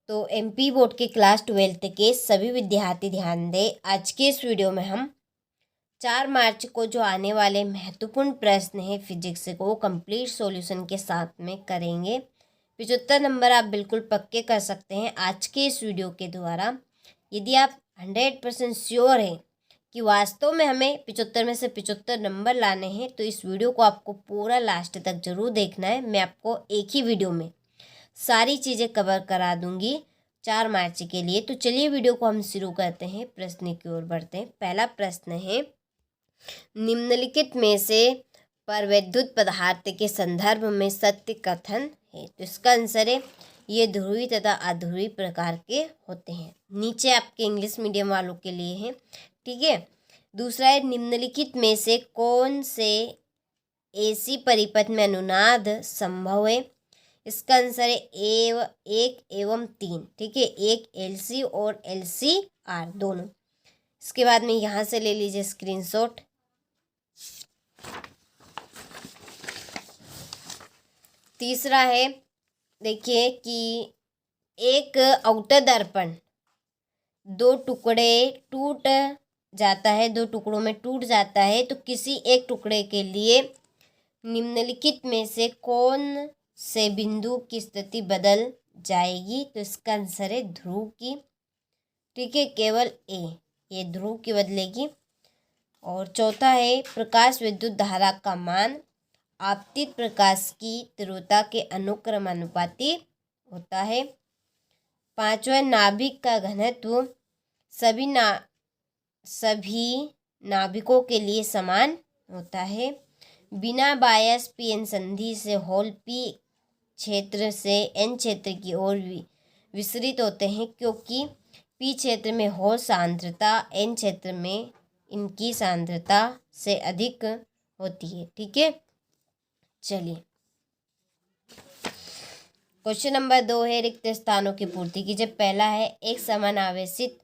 तो MP board के class 12th के सभी विद्यार्थी ध्यान दें। आज के इस वीडियो में हम 4 मार्च को जो आने वाले महत्वपूर्ण प्रश्न हैं फिजिक्स को कंप्लीट सॉल्यूशन के साथ में करेंगे। 75 नंबर आप बिल्कुल पक्के कर सकते हैं आज के इस वीडियो के द्वारा। यदि आप 100% श्योर हैं कि वास्तव में हमें 75 में से 75 नंबर लाने हैं तो इस वीडियो को आपको पूरा लास्ट तक जरूर देखना है। मैं आपको एक ही वीडियो में सारी चीज़ें कवर करा दूंगी 4 मार्च के लिए। तो चलिए वीडियो को हम शुरू करते हैं, प्रश्न की ओर बढ़ते हैं। पहला प्रश्न है, निम्नलिखित में से परवैद्युत पदार्थ के संदर्भ में सत्य कथन है। तो इसका आंसर है ये ध्रुवी तथा अध्रुवी प्रकार के होते हैं। नीचे आपके इंग्लिश मीडियम वालों के लिए है, ठीक है। दूसरा है, निम्नलिखित में से कौन से एसी परिपथ में अनुनाद संभव है। इसका आंसर है 1 एवं 3, ठीक है। 1 LC और LCR दोनों। इसके बाद में यहाँ से ले लीजिए स्क्रीनशॉट। तीसरा है, देखिए कि एक आउटर दर्पण 2 टुकड़े टूट जाता है, 2 टुकड़ों में टूट जाता है, तो किसी एक टुकड़े के लिए निम्नलिखित में से कौन से बिंदु की स्थिति बदल जाएगी। तो इसका आंसर है ध्रुव की, ठीक है, केवल ए, ये ध्रुव की बदलेगी। और चौथा है, प्रकाश विद्युत धारा का मान आपतित प्रकाश की तीव्रता के अनुक्रमानुपाती होता है। पांचवा, नाभिक का घनत्व सभी नाभिकों के लिए समान होता है। बिना बायस पी संधि से होल पी क्षेत्र से एन क्षेत्र की ओर विसरित होते हैं, क्योंकि पी क्षेत्र में होल सांद्रता एन क्षेत्र में इनकी सांद्रता से अधिक होती है, ठीक है। चलिए क्वेश्चन नंबर 2 है, रिक्त स्थानों की पूर्ति कीजिए। पहला है, एक समान आवेशित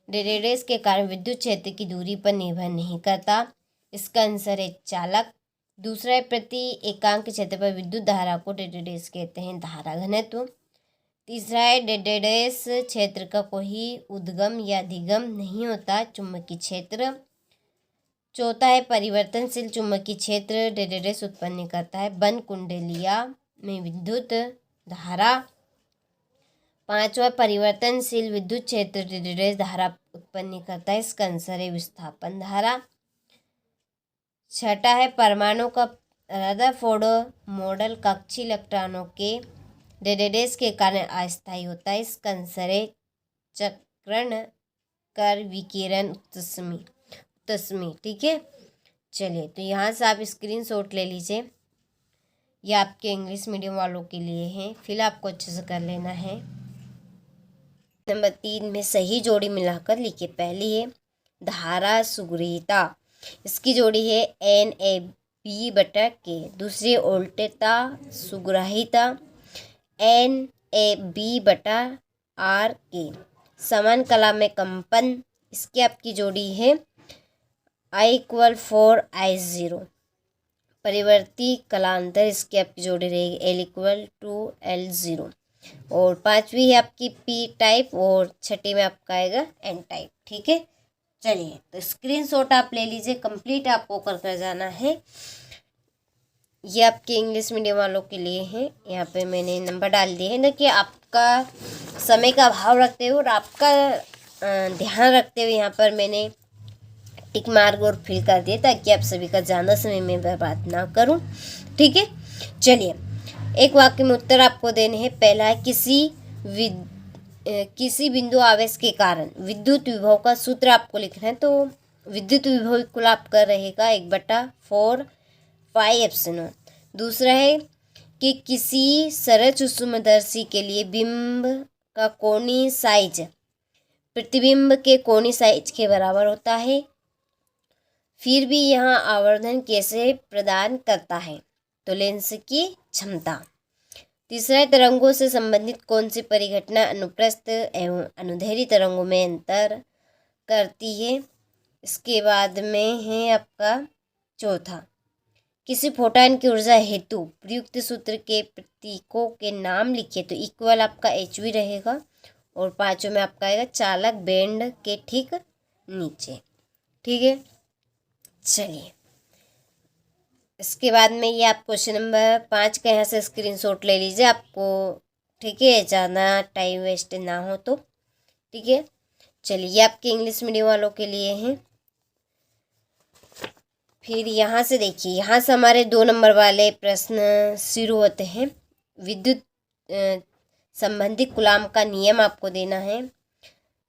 रेडियस के कारण विद्युत क्षेत्र की दूरी पर निर्भर नहीं करता। इसका आंसर है चालक। दूसरा है, प्रति एकांक क्षेत्र पर विद्युत धारा को रेडियस कहते हैं धारा घनत्व। तीसरा है, रेडियस क्षेत्र का कोई उद्गम या अधिगम नहीं होता, चुंबकीय क्षेत्र। चौथा है, परिवर्तनशील चुंबकीय क्षेत्र रेडियस उत्पन्न करता है बंद कुंडलिया में विद्युत धारा। पांचवा, परिवर्तनशील विद्युत क्षेत्र रेडियस धारा उत्पन्न करता है, इसका आंसर है विस्थापन धारा। छठा है, परमाणु का रदरफोर्ड मॉडल कक्षीय इलेक्ट्रॉनों के रेडियस के कारण अस्थायी होता है, इसका आंसर है चक्रण कर विकिरण तस्मी, ठीक है। चलिए, तो यहाँ से आप स्क्रीनशॉट ले लीजिए, यह आपके इंग्लिश मीडियम वालों के लिए है, फिर आपको अच्छे से कर लेना है। नंबर 3 में सही जोड़ी मिलाकर लिखिए। पहली है, धारा सुग्रहिता, इसकी जोड़ी है NaB/K। दूसरी, उल्टेता सुग्रहिता NaB/R/K। समान कला में कंपन, इसकी आपकी जोड़ी है I = 4I0। परिवर्ती कलांतर, इसकी आपकी जोड़ी रहेगी L = L0। और पांचवी है आपकी P टाइप और छठी में आपका आएगा N टाइप, ठीक है। चलिए, तो स्क्रीनशॉट आप ले लीजिए, कंप्लीट आपको कर जाना है। ये आपके इंग्लिश मीडियम वालों के लिए है। यहाँ पे मैंने नंबर डाल दिए हैं। देखिए, आपका समय का अभाव रखते हुए और आपका ध्यान रखते हुए यहाँ पर मैंने टिक मार्क और फिल कर दिए, ताकि आप सभी का ज़्यादा समय में बर्बाद ना करूँ, ठीक है। चलिए, एक वाक्य में उत्तर आपको देने हैं। पहला है, किसी बिंदु आवेश के कारण विद्युत विभव का सूत्र आपको लिखना है। तो विद्युत विभव कुल आपका रहेगा 1/4 पाई एप्सिलॉन। दूसरा है कि किसी सरल सूक्ष्मदर्शी के लिए बिंब का कोणीय साइज प्रतिबिंब के कोणीय साइज के बराबर होता है, फिर भी यहाँ आवर्धन कैसे प्रदान करता है। तो लेंस की क्षमता। तीसरा, तरंगों से संबंधित कौन सी परिघटना अनुप्रस्थ एवं अनुदैर्ध्य तरंगों में अंतर करती है। इसके बाद में है आपका चौथा, किसी फोटॉन की ऊर्जा हेतु प्रयुक्त सूत्र के प्रतीकों के नाम लिखिए। तो इक्वल आपका HV रहेगा और पांचों में आपका आएगा चालक बैंड के ठीक नीचे। ठीक है, चलिए इसके बाद में ये आप क्वेश्चन नंबर 5 का यहाँ से स्क्रीनशॉट ले लीजिए आपको। ठीक है, ज़्यादा टाइम वेस्ट ना हो तो। ठीक है, चलिए ये आपके इंग्लिश मीडियम वालों के लिए हैं। फिर यहाँ से देखिए, यहाँ से हमारे 2 नंबर वाले प्रश्न शुरू होते हैं। विद्युत संबंधी कूलाम का नियम आपको देना है।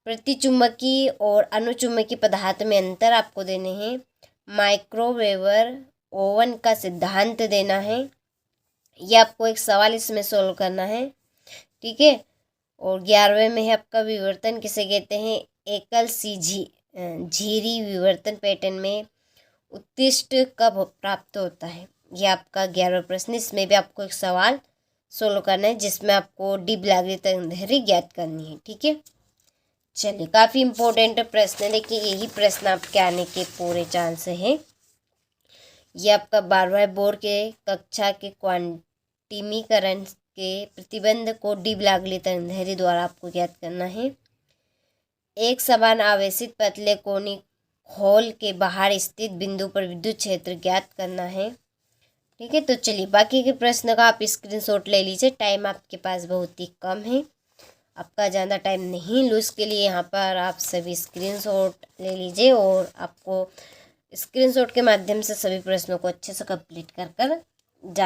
प्रतिचुंबकीय और अनुचुंबकीय पदार्थ में अंतर आपको देने हैं। माइक्रोवेवर ओवन का सिद्धांत देना है। ये आपको एक सवाल इसमें सोल्व करना है। ठीक है, और 11वें में है आपका विवर्तन किसे कहते हैं। एकल झिरी विवर्तन पैटर्न में उत्कृष्ट कब प्राप्त होता है। ये आपका 11वां प्रश्न। इसमें भी आपको एक सवाल सोल्व करना है जिसमें आपको डी ब्लैगरी तरंगदैर्घ्य ज्ञात करनी है। ठीक है, चलिए काफ़ी इंपॉर्टेंट प्रश्न है। देखिए यही प्रश्न आपके आने के पूरे चांस हैं। ये आपका 12वें बोर्ड के कक्षा के क्वांटिमीकरण के प्रतिबंध को डी ब्लैगरी तरंगदैर्घ्य द्वारा आपको ज्ञात करना है। एक समान आवेशित पतले कोनिक होल के बाहर स्थित बिंदु पर विद्युत क्षेत्र ज्ञात करना है। ठीक है, तो चलिए बाकी के प्रश्न का आप स्क्रीनशॉट ले लीजिए। टाइम आपके पास बहुत ही कम है, आपका ज़्यादा टाइम नहीं लूज के लिए यहाँ पर आप सभी स्क्रीनशॉट ले लीजिए और आपको स्क्रीनशॉट के माध्यम से सभी प्रश्नों को अच्छे से कंप्लीट कर जा